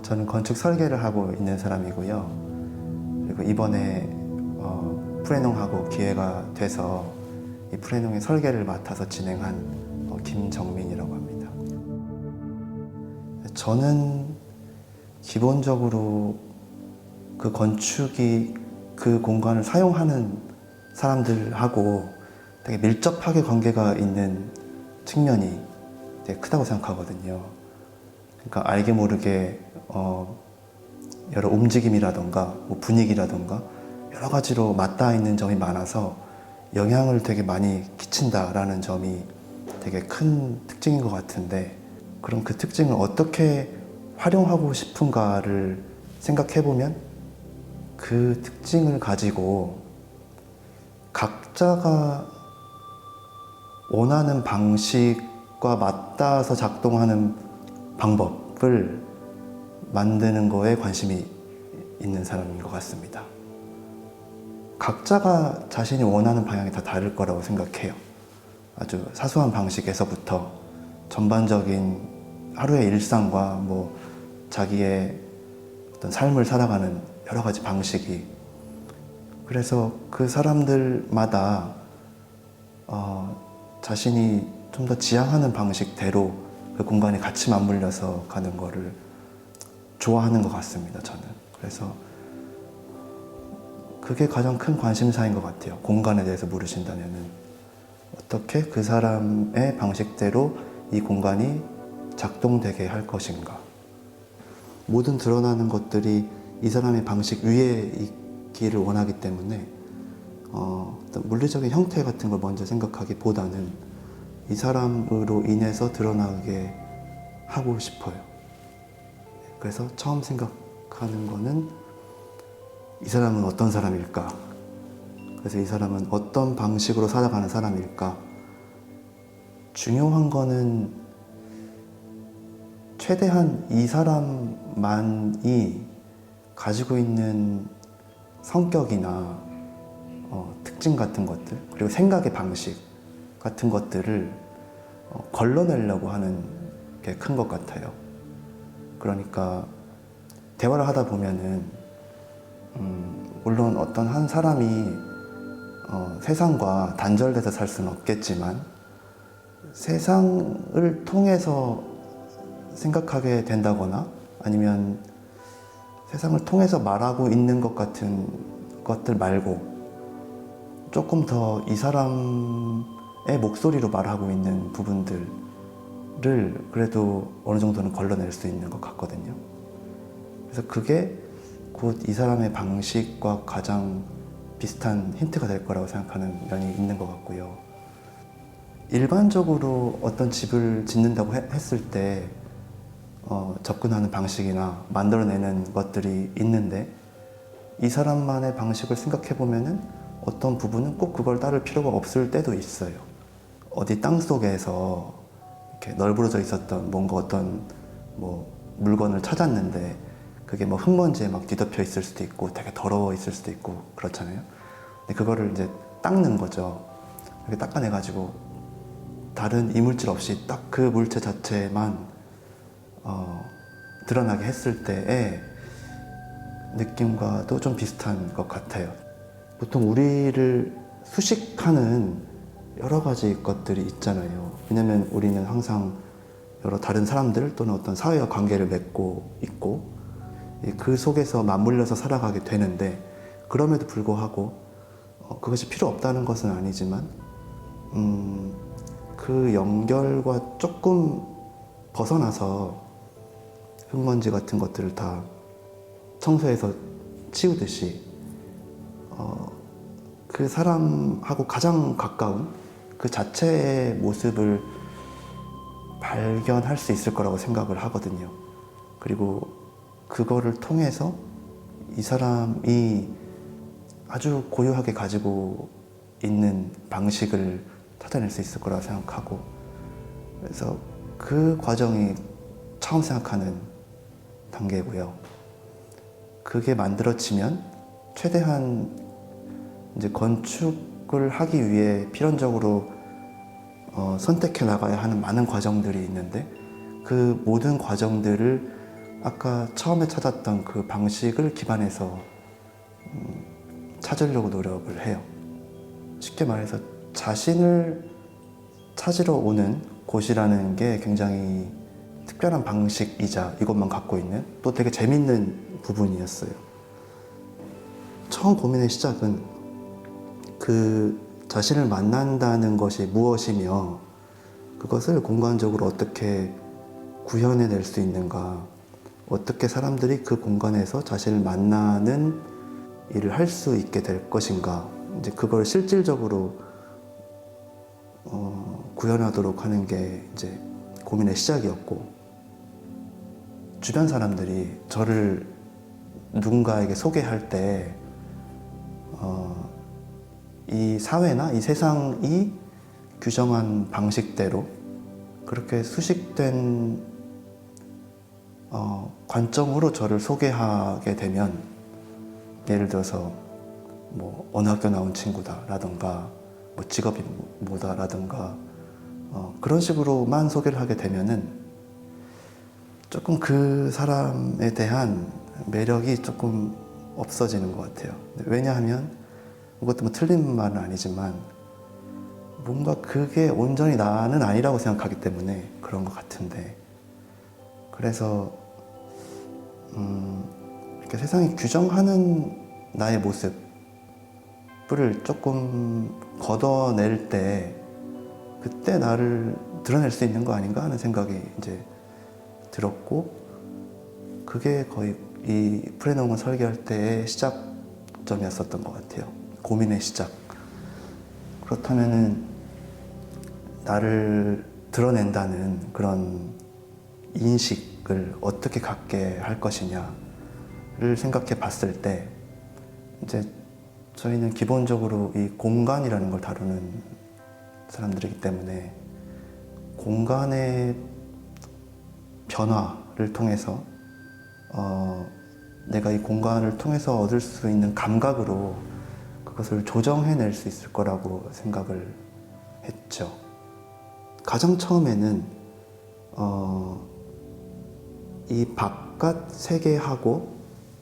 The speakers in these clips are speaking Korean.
저는 건축 설계를 하고 있는 사람이고요. 그리고 이번에 프레농하고 기회가 돼서 이 프레농의 설계를 맡아서 진행한 김정민이라고 합니다. 저는 기본적으로 그 건축이 그 공간을 사용하는 사람들하고 되게 밀접하게 관계가 있는 측면이 되게 크다고 생각하거든요. 그러니까 알게 모르게 여러 움직임이라던가 뭐 분위기라던가 여러 가지로 맞닿아 있는 점이 많아서 영향을 되게 많이 끼친다라는 점이 되게 큰 특징인 것 같은데, 그럼 그 특징을 어떻게 활용하고 싶은가를 생각해 보면 그 특징을 가지고 각자가 원하는 방식과 맞닿아서 작동하는 방법을 만드는 거에 관심이 있는 사람인 것 같습니다. 각자가 자신이 원하는 방향이 다 다를 거라고 생각해요. 아주 사소한 방식에서부터 전반적인 하루의 일상과 뭐 자기의 어떤 삶을 살아가는 여러 가지 방식이, 그래서 그 사람들마다 자신이 좀 더 지향하는 방식대로 그 공간에 같이 맞물려서 가는 거를 좋아하는 것 같습니다, 저는. 그래서 그게 가장 큰 관심사인 것 같아요. 공간에 대해서 물으신다면은 어떻게 그 사람의 방식대로 이 공간이 작동되게 할 것인가. 모든 드러나는 것들이 이 사람의 방식 위에 있기를 원하기 때문에 어떤 물리적인 형태 같은 걸 먼저 생각하기보다는 이 사람으로 인해서 드러나게 하고 싶어요. 그래서 처음 생각하는 거는 이 사람은 어떤 사람일까? 그래서 이 사람은 어떤 방식으로 살아가는 사람일까? 중요한 거는 최대한 이 사람만이 가지고 있는 성격이나 특징 같은 것들, 그리고 생각의 방식 같은 것들을 걸러내려고 하는 게 큰 것 같아요. 그러니까 대화를 하다 보면은 물론 어떤 한 사람이 세상과 단절돼서 살 수는 없겠지만 세상을 통해서 생각하게 된다거나 아니면 세상을 통해서 말하고 있는 것 같은 것들 말고 조금 더 이 사람의 목소리로 말하고 있는 부분들을 그래도 어느 정도는 걸러낼 수 있는 것 같거든요. 그래서 그게 곧 이 사람의 방식과 가장 비슷한 힌트가 될 거라고 생각하는 면이 있는 것 같고요. 일반적으로 어떤 집을 짓는다고 했을 때 접근하는 방식이나 만들어내는 것들이 있는데, 이 사람만의 방식을 생각해 보면은 어떤 부분은 꼭 그걸 따를 필요가 없을 때도 있어요. 어디 땅속에서 이렇게 널브러져 있었던 뭔가 어떤 뭐 물건을 찾았는데 그게 뭐 흙먼지에 막 뒤덮여 있을 수도 있고 되게 더러워 있을 수도 있고 그렇잖아요. 근데 그거를 이제 닦는 거죠. 이렇게 닦아내가지고 다른 이물질 없이 딱 그 물체 자체만 드러나게 했을 때의 느낌과도 좀 비슷한 것 같아요. 보통 우리를 수식하는 여러 가지 것들이 있잖아요. 왜냐면 우리는 항상 여러 다른 사람들 또는 어떤 사회와 관계를 맺고 있고 그 속에서 맞물려서 살아가게 되는데, 그럼에도 불구하고 그것이 필요 없다는 것은 아니지만 그 연결과 조금 벗어나서 흙먼지 같은 것들을 다 청소해서 치우듯이 그 사람하고 가장 가까운 그 자체의 모습을 발견할 수 있을 거라고 생각을 하거든요. 그리고 그거를 통해서 이 사람이 아주 고유하게 가지고 있는 방식을 찾아낼 수 있을 거라고 생각하고, 그래서 그 과정이 처음 생각하는 단계고요. 그게 만들어지면 최대한 이제 건축을 하기 위해 필연적으로 선택해 나가야 하는 많은 과정들이 있는데, 그 모든 과정들을 아까 처음에 찾았던 그 방식을 기반해서 찾으려고 노력을 해요. 쉽게 말해서 자신을 찾으러 오는 곳이라는 게 굉장히 특별한 방식이자 이것만 갖고 있는 또 되게 재밌는 부분이었어요. 처음 고민의 시작은 그 자신을 만난다는 것이 무엇이며 그것을 공간적으로 어떻게 구현해낼 수 있는가, 어떻게 사람들이 그 공간에서 자신을 만나는 일을 할 수 있게 될 것인가, 이제 그걸 실질적으로 구현하도록 하는 게 이제 고민의 시작이었고, 주변 사람들이 저를 누군가에게 소개할 때 이 사회나 이 세상이 규정한 방식대로 그렇게 수식된 관점으로 저를 소개하게 되면, 예를 들어서 뭐 어느 학교 나온 친구다라든가 뭐 직업이 뭐다라든가 그런 식으로만 소개를 하게 되면은 조금 그 사람에 대한 매력이 조금 없어지는 것 같아요. 왜냐하면 이것도 뭐 틀린 말은 아니지만 뭔가 그게 온전히 나는 아니라고 생각하기 때문에 그런 것 같은데, 그래서 이렇게 세상이 규정하는 나의 모습을 조금 걷어낼 때 그때 나를 드러낼 수 있는 거 아닌가 하는 생각이 이제 들었고, 그게 거의 이 프레농을 설계할 때의 시작점이었었던 것 같아요. 고민의 시작. 그렇다면은 나를 드러낸다는 그런 인식을 어떻게 갖게 할 것이냐를 생각해 봤을 때, 이제 저희는 기본적으로 이 공간이라는 걸 다루는 사람들이기 때문에 공간의 변화를 통해서 내가 이 공간을 통해서 얻을 수 있는 감각으로 그것을 조정해낼 수 있을 거라고 생각을 했죠. 가장 처음에는 이 바깥 세계하고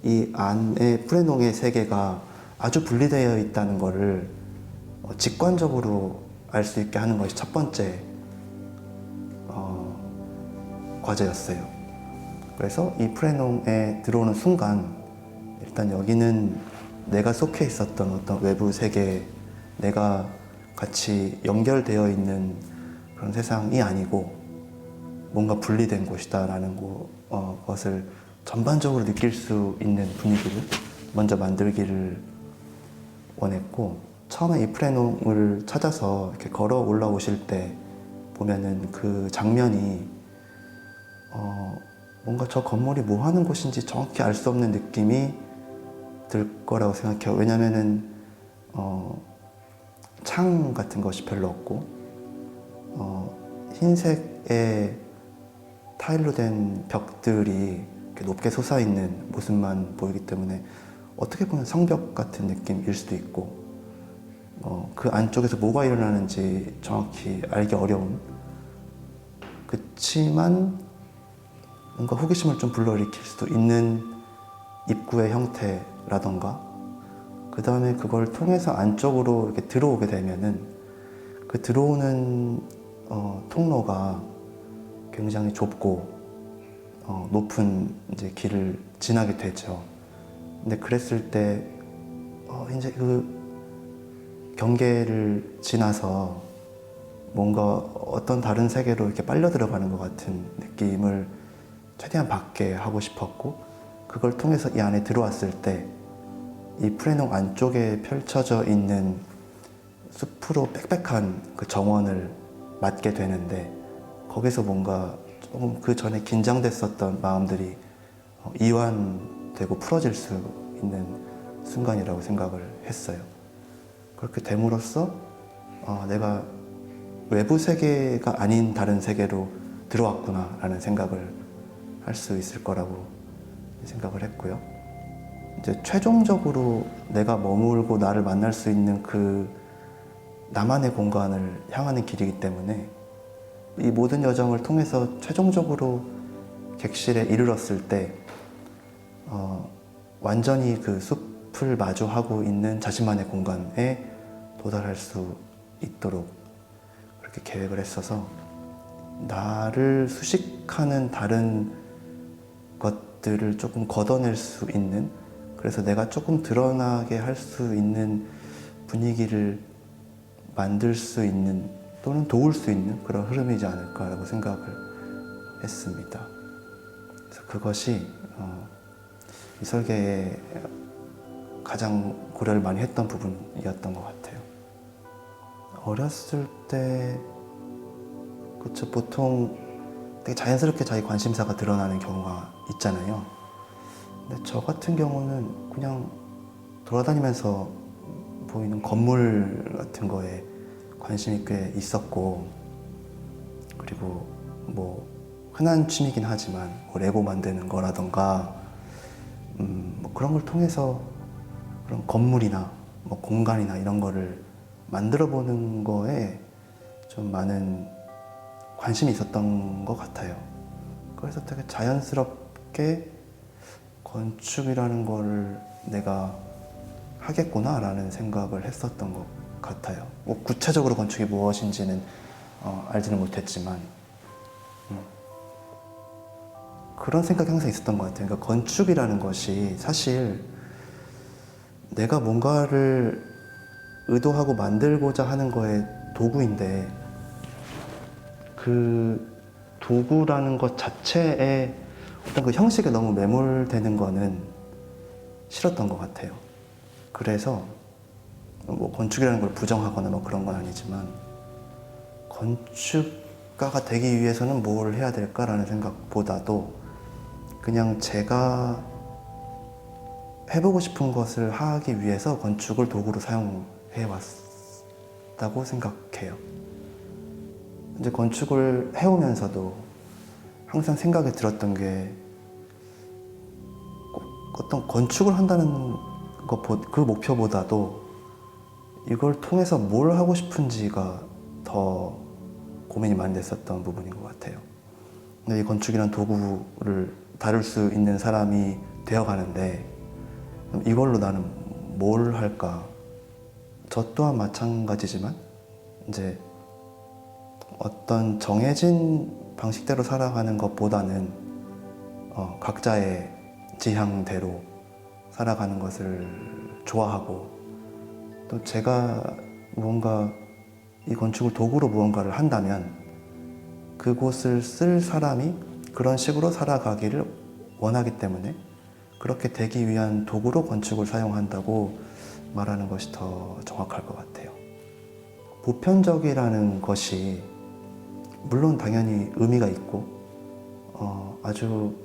이 안의 프레농의 세계가 아주 분리되어 있다는 것을 직관적으로 알 수 있게 하는 것이 첫 번째 과제였어요. 그래서 이 프레농에 들어오는 순간 일단 여기는 내가 속해 있었던 어떤 외부 세계, 내가 같이 연결되어 있는 그런 세상이 아니고 뭔가 분리된 곳이다라는 것을 전반적으로 느낄 수 있는 분위기를 먼저 만들기를 원했고, 처음에 이 프레농을 찾아서 이렇게 걸어 올라오실 때 보면은 그 장면이 뭔가 저 건물이 뭐 하는 곳인지 정확히 알 수 없는 느낌이 들 거라고 생각해요. 왜냐면은 창 같은 것이 별로 없고 흰색의 타일로 된 벽들이 이렇게 높게 솟아있는 모습만 보이기 때문에 어떻게 보면 성벽 같은 느낌일 수도 있고, 그 안쪽에서 뭐가 일어나는지 정확히 알기 어려운, 그치만 뭔가 호기심을 좀 불러일으킬 수도 있는 입구의 형태라던가, 그 다음에 그걸 통해서 안쪽으로 이렇게 들어오게 되면은 그 들어오는 통로가 굉장히 좁고 높은 이제 길을 지나게 되죠. 근데 그랬을 때 이제 그 경계를 지나서 뭔가 어떤 다른 세계로 이렇게 빨려 들어가는 것 같은 느낌을 최대한 받게 하고 싶었고, 그걸 통해서 이 안에 들어왔을 때 이 프레농 안쪽에 펼쳐져 있는 숲으로 빽빽한 그 정원을 맞게 되는데, 거기서 뭔가 조금 그 전에 긴장됐었던 마음들이 이완되고 풀어질 수 있는 순간이라고 생각을 했어요. 그렇게 됨으로써 내가 외부 세계가 아닌 다른 세계로 들어왔구나 라는 생각을 할 수 있을 거라고 생각을 했고요. 이제 최종적으로 내가 머물고 나를 만날 수 있는 그 나만의 공간을 향하는 길이기 때문에 이 모든 여정을 통해서 최종적으로 객실에 이르렀을 때 완전히 그 숲을 마주하고 있는 자신만의 공간에 도달할 수 있도록 그렇게 계획을 했어서 나를 수식하는 다른 것들을 조금 걷어낼 수 있는, 그래서 내가 조금 드러나게 할 수 있는 분위기를 만들 수 있는 또는 도울 수 있는 그런 흐름이지 않을까라고 생각을 했습니다. 그래서 그것이 이 설계에 가장 고려를 많이 했던 부분이었던 것 같아요. 어렸을 때 그쵸, 보통 되게 자연스럽게 자기 관심사가 드러나는 경우가 있잖아요. 근데 저 같은 경우는 그냥 돌아다니면서 보이는 건물 같은 거에 관심이 꽤 있었고, 그리고 뭐 흔한 취미긴 하지만 뭐 레고 만드는 거라던가 뭐 그런 걸 통해서 그런 건물이나 뭐 공간이나 이런 거를 만들어 보는 거에 좀 많은 관심이 있었던 것 같아요. 그래서 되게 자연스럽게 건축이라는 거를 내가 하겠구나 라는 생각을 했었던 것 같아요. 뭐 구체적으로 건축이 무엇인지는 알지는 못했지만 그런 생각이 항상 있었던 것 같아요. 그러니까 건축이라는 것이 사실 내가 뭔가를 의도하고 만들고자 하는 거의 도구인데, 그 도구라는 것 자체에 어떤 그 형식에 너무 매몰되는 거는 싫었던 것 같아요. 그래서 뭐 건축이라는 걸 부정하거나 뭐 그런 건 아니지만, 건축가가 되기 위해서는 뭘 해야 될까라는 생각보다도 그냥 제가 해보고 싶은 것을 하기 위해서 건축을 도구로 사용해 왔다고 생각해요. 이제 건축을 해오면서도 항상 생각이 들었던 게, 어떤 건축을 한다는 것, 그 목표보다도 이걸 통해서 뭘 하고 싶은지가 더 고민이 많이 됐었던 부분인 것 같아요. 근데 이 건축이란 도구를 다룰 수 있는 사람이 되어가는데, 이걸로 나는 뭘 할까? 저 또한 마찬가지지만 이제 어떤 정해진 방식대로 살아가는 것보다는 각자의 지향대로 살아가는 것을 좋아하고, 또 제가 무언가 이 건축을 도구로 무언가를 한다면 그곳을 쓸 사람이 그런 식으로 살아가기를 원하기 때문에 그렇게 되기 위한 도구로 건축을 사용한다고 말하는 것이 더 정확할 것 같아요. 보편적이라는 것이 물론 당연히 의미가 있고 아주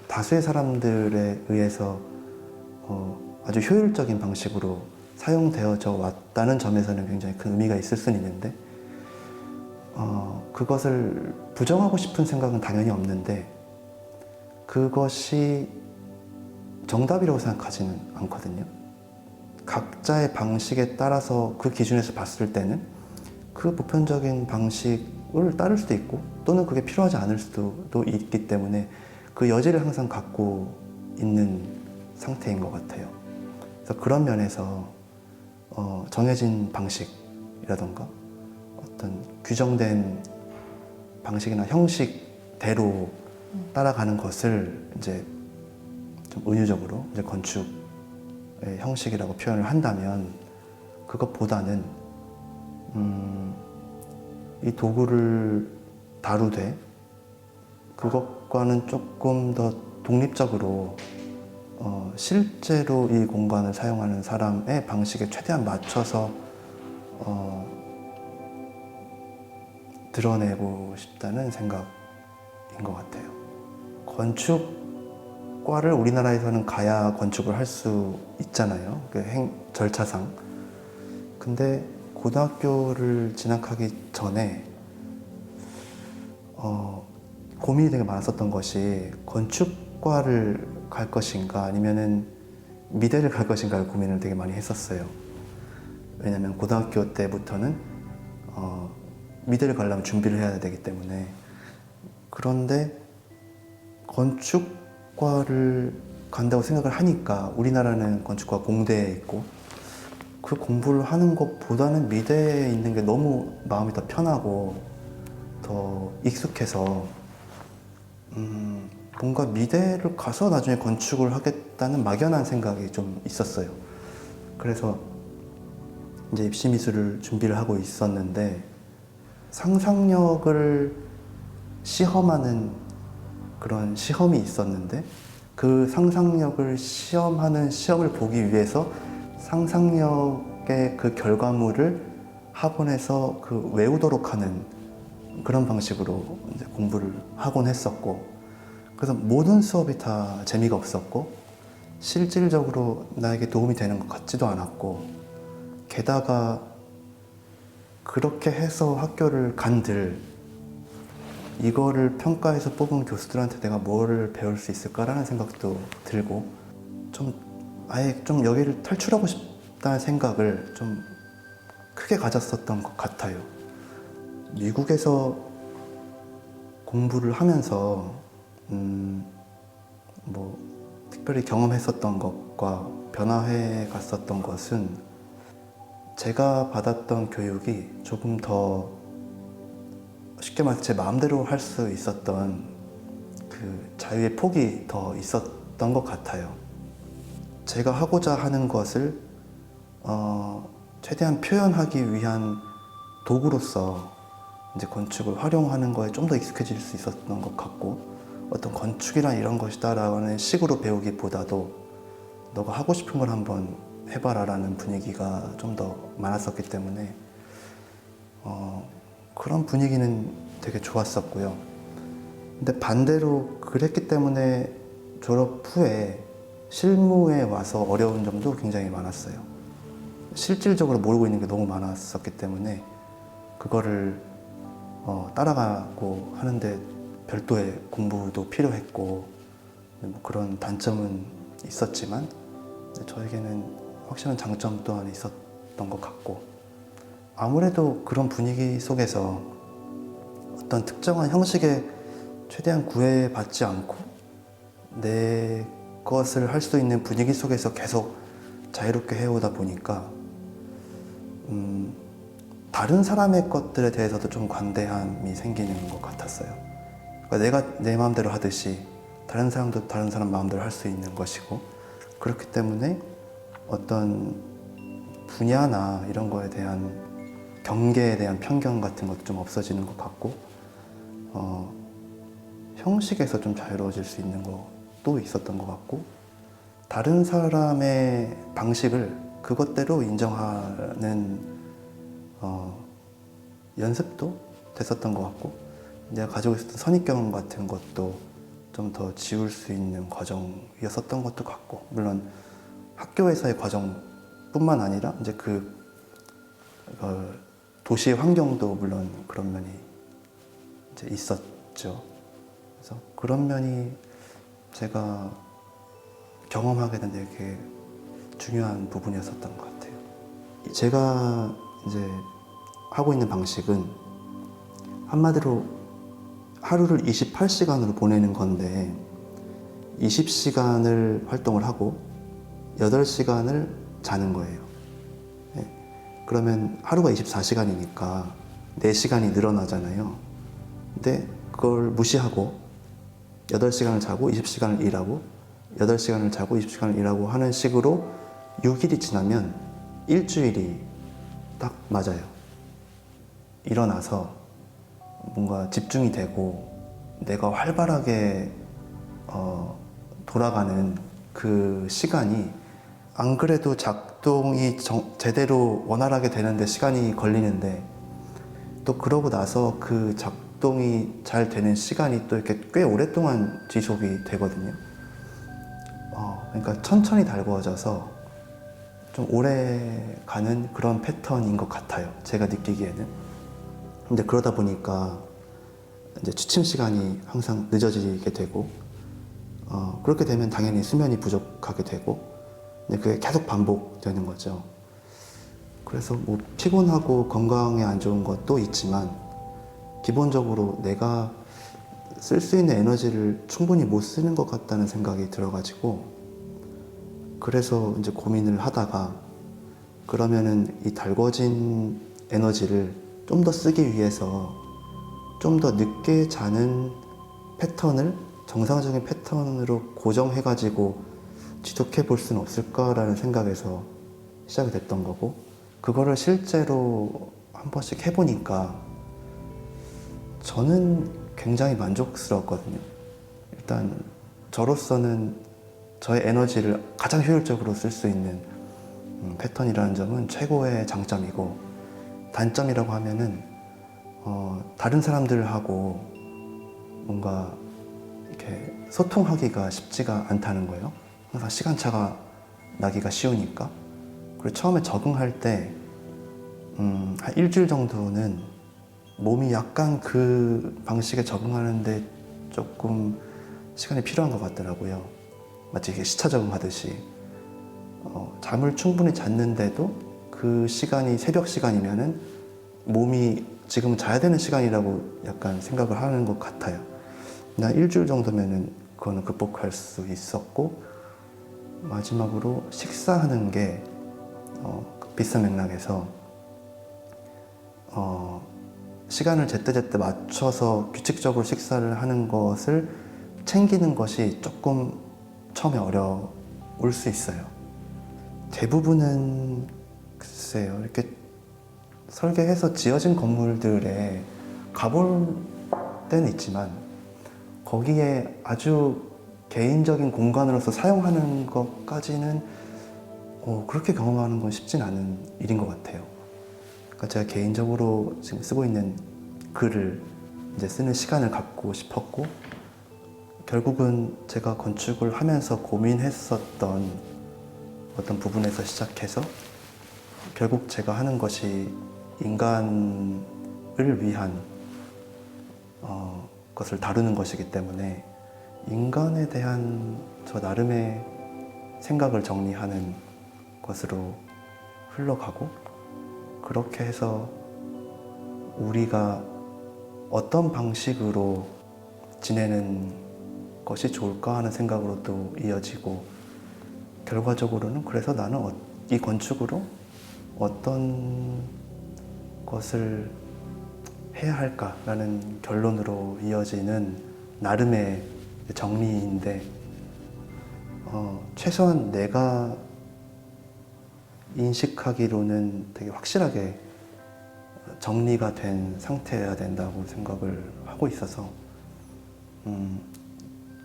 다수의 사람들에 의해서 아주 효율적인 방식으로 사용되어져 왔다는 점에서는 굉장히 큰 의미가 있을 수는 있는데, 그것을 부정하고 싶은 생각은 당연히 없는데 그것이 정답이라고 생각하지는 않거든요. 각자의 방식에 따라서 그 기준에서 봤을 때는 그 보편적인 방식을 따를 수도 있고, 또는 그게 필요하지 않을 수도 있기 때문에 그 여지를 항상 갖고 있는 상태인 것 같아요. 그래서 그런 면에서 정해진 방식이라던가 어떤 규정된 방식이나 형식대로 따라가는 것을 이제 좀 은유적으로 이제 건축의 형식이라고 표현을 한다면, 그것보다는 이 도구를 다루되 그것과는 조금 더 독립적으로 실제로 이 공간을 사용하는 사람의 방식에 최대한 맞춰서 드러내고 싶다는 생각인 것 같아요. 건축과를 우리나라에서는 가야 건축을 할 수 있잖아요. 그 절차상. 근데 고등학교를 진학하기 전에 고민이 되게 많았었던 것이 건축과를 갈 것인가 아니면은 미대를 갈 것인가를 고민을 되게 많이 했었어요. 왜냐면 고등학교 때부터는 미대를 가려면 준비를 해야 되기 때문에. 그런데 건축과를 간다고 생각을 하니까 우리나라는 건축과 공대에 있고 그 공부를 하는 것보다는 미대에 있는 게 너무 마음이 더 편하고 더 익숙해서 뭔가 미대를 가서 나중에 건축을 하겠다는 막연한 생각이 좀 있었어요. 그래서 이제 입시 미술을 준비를 하고 있었는데 상상력을 시험하는 그런 시험이 있었는데 그 상상력을 시험하는 시험을 보기 위해서 상상력의 그 결과물을 학원에서 그 외우도록 하는 그런 방식으로 이제 공부를 하곤 했었고, 그래서 모든 수업이 다 재미가 없었고 실질적으로 나에게 도움이 되는 것 같지도 않았고, 게다가 그렇게 해서 학교를 간들 이거를 평가해서 뽑은 교수들한테 내가 뭐를 배울 수 있을까라는 생각도 들고 좀 아예 좀 여기를 탈출하고 싶다는 생각을 좀 크게 가졌었던 것 같아요. 미국에서 공부를 하면서 뭐 특별히 경험했었던 것과 변화해 갔었던 것은 제가 받았던 교육이 조금 더 쉽게 말해서 제 마음대로 할 수 있었던 그 자유의 폭이 더 있었던 것 같아요. 제가 하고자 하는 것을 최대한 표현하기 위한 도구로서 이제 건축을 활용하는 거에 좀 더 익숙해질 수 있었던 것 같고, 어떤 건축이란 이런 것이다라는 식으로 배우기보다도 너가 하고 싶은 걸 한번 해봐라 라는 분위기가 좀 더 많았었기 때문에 그런 분위기는 되게 좋았었고요. 근데 반대로 그랬기 때문에 졸업 후에 실무에 와서 어려운 점도 굉장히 많았어요. 실질적으로 모르고 있는 게 너무 많았었기 때문에 그거를 따라가고 하는데 별도의 공부도 필요했고 뭐 그런 단점은 있었지만 저에게는 확실한 장점 또한 있었던 것 같고, 아무래도 그런 분위기 속에서 어떤 특정한 형식에 최대한 구애받지 않고 내 것을 할 수 있는 분위기 속에서 계속 자유롭게 해오다 보니까 다른 사람의 것들에 대해서도 좀 관대함이 생기는 것 같았어요. 그러니까 내가 내 마음대로 하듯이 다른 사람도 다른 사람 마음대로 할 수 있는 것이고, 그렇기 때문에 어떤 분야나 이런 거에 대한 경계에 대한 편견 같은 것도 좀 없어지는 것 같고, 형식에서 좀 자유로워질 수 있는 것도 있었던 것 같고, 다른 사람의 방식을 그것대로 인정하는 연습도 됐었던 것 같고, 내가 가지고 있었던 선입견 같은 것도 좀 더 지울 수 있는 과정이었었던 것도 같고, 물론 학교에서의 과정뿐만 아니라 이제 도시의 환경도 물론 그런 면이 이제 있었죠. 그래서 그런 면이 제가 경험하게 된 되게 중요한 부분이었었던 것 같아요. 제가 이제 하고 있는 방식은 한마디로 하루를 28시간으로 보내는 건데 20시간을 활동을 하고 8시간을 자는 거예요. 네. 그러면 하루가 24시간이니까 4시간이 늘어나잖아요. 근데 그걸 무시하고 8시간을 자고 20시간을 일하고 8시간을 자고 20시간을 일하고 하는 식으로 6일이 지나면 일주일이 딱 맞아요. 일어나서 뭔가 집중이 되고 내가 활발하게 돌아가는 그 시간이, 안 그래도 작동이 제대로 원활하게 되는데 시간이 걸리는데 또 그러고 나서 그 작동이 잘 되는 시간이 또 이렇게 꽤 오랫동안 지속이 되거든요. 그러니까 천천히 달구어져서 좀 오래 가는 그런 패턴인 것 같아요, 제가 느끼기에는. 근데 그러다 보니까 이제 취침 시간이 항상 늦어지게 되고, 그렇게 되면 당연히 수면이 부족하게 되고, 근데 그게 계속 반복되는 거죠. 그래서 뭐 피곤하고 건강에 안 좋은 것도 있지만 기본적으로 내가 쓸 수 있는 에너지를 충분히 못 쓰는 것 같다는 생각이 들어가지고, 그래서 이제 고민을 하다가 그러면은 이 달궈진 에너지를 좀 더 쓰기 위해서 좀 더 늦게 자는 패턴을 정상적인 패턴으로 고정해가지고 지속해 볼 수는 없을까라는 생각에서 시작이 됐던 거고, 그거를 실제로 한 번씩 해보니까 저는 굉장히 만족스러웠거든요. 일단 저로서는 저의 에너지를 가장 효율적으로 쓸 수 있는 패턴이라는 점은 최고의 장점이고, 단점이라고 하면은 다른 사람들하고 뭔가 이렇게 소통하기가 쉽지가 않다는 거예요. 항상 시간차가 나기가 쉬우니까. 그리고 처음에 적응할 때 한 일주일 정도는 몸이 약간 그 방식에 적응하는데 조금 시간이 필요한 것 같더라고요. 마치 이게 시차 적응하듯이 잠을 충분히 잤는데도 그 시간이 새벽 시간이면은 몸이 지금 자야 되는 시간이라고 약간 생각을 하는 것 같아요. 나 일주일 정도면은 그거는 극복할 수 있었고, 마지막으로 식사하는 게 비슷한 맥락에서 시간을 제때제때 맞춰서 규칙적으로 식사를 하는 것을 챙기는 것이 조금 처음에 어려울 수 있어요. 대부분은 글쎄요, 이렇게 설계해서 지어진 건물들에 가볼 때는 있지만 거기에 아주 개인적인 공간으로서 사용하는 것까지는 그렇게 경험하는 건 쉽진 않은 일인 것 같아요. 그러니까 제가 개인적으로 지금 쓰고 있는 글을 이제 쓰는 시간을 갖고 싶었고, 결국은 제가 건축을 하면서 고민했었던 어떤 부분에서 시작해서 결국 제가 하는 것이 인간을 위한 것을 다루는 것이기 때문에 인간에 대한 저 나름의 생각을 정리하는 것으로 흘러가고, 그렇게 해서 우리가 어떤 방식으로 지내는 것이 좋을까 하는 생각으로 또 이어지고, 결과적으로는 그래서 나는 이 건축으로 어떤 것을 해야 할까라는 결론으로 이어지는 나름의 정리인데, 최소한 내가 인식하기로는 되게 확실하게 정리가 된 상태여야 된다고 생각을 하고 있어서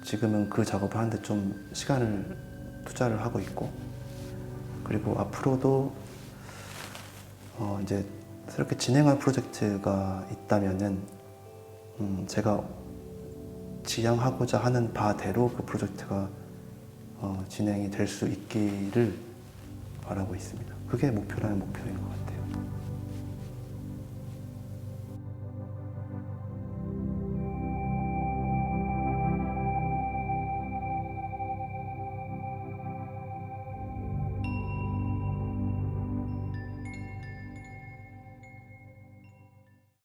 지금은 그 작업을 하는데 좀 시간을 투자를 하고 있고, 그리고 앞으로도 이제 새롭게 진행할 프로젝트가 있다면은 제가 지향하고자 하는 바대로 그 프로젝트가 진행이 될 수 있기를 바라고 있습니다. 그게 목표라는 목표인 것 같아요.